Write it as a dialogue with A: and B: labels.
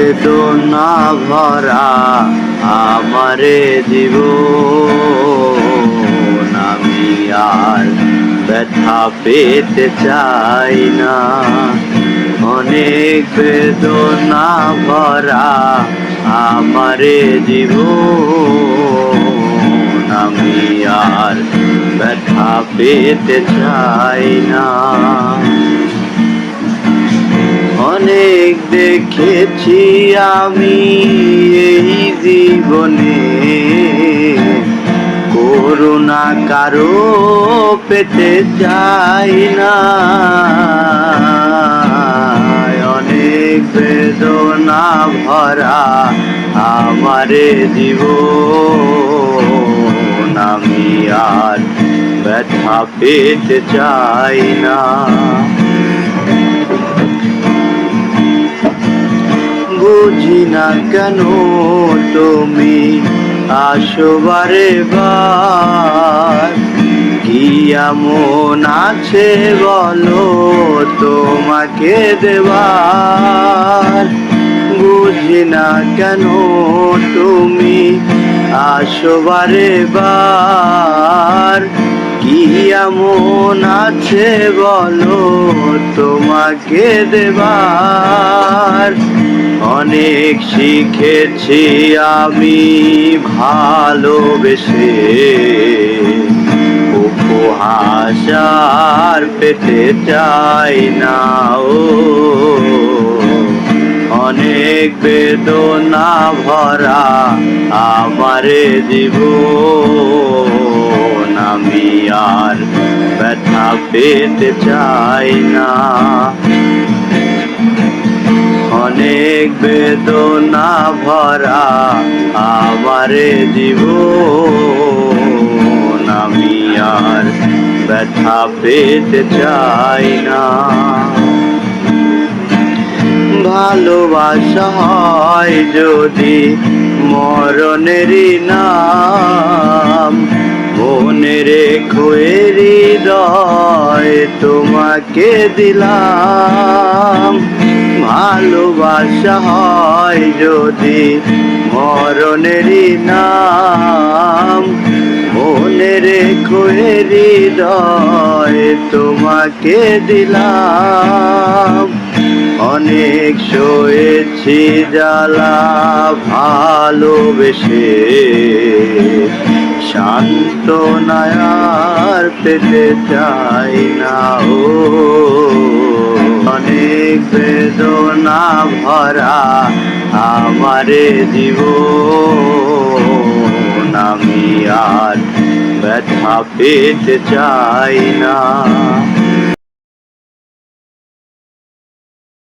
A: বেদনা ভরা আমারে জীবন, আমি আর ব্যথা পেতে চাই না। অনেক বেদনা ভরা আমারে জীবন, আমি আর ব্যথা পেতে চাই না। অনেক দেখেছি আমি এই জীবনে, করুণা কারো পেতে চাই না। অনেক বেদনা ভরা আমারে জীবন, আমি আর ব্যথা পেতে চাই না। বুঝি না কেন তুমি আসো বারে বার, কি এমন আছে বলো তোমাকে দেবার। বুঝি না কেন তুমি আসো বারে বার, কি এমন আছে বলো তোমাকে দেবার। অনেক শিখেছি আমি ভালোবেসে, উপহাস আর পেতে চাই না। ও অনেক বেদনা ভরা আমারে জীবন, আমি আর ব্যথা পেতে চাই না। অনেক বেদনা ভরা আমারে জীবন, আমি আর ব্যথা পেতে চাই না। ভালোবাসা হয় যদি মরণেরই নাম, মনে রেখো হৃদয় তোমাকে দিলাম। ভালোবাসা হয় যদি মরণেরই নাম, মনে রেখো হৃদয় তোমাকে দিলাম। অনেক সয়েছি জ্বালা ভালোবেসে, সান্ত্বনা আর পেতে চাই না। ও অনেক বেদনা ভরা আমারে জীবন, আমি আর ব্যথা পেতে চাই না।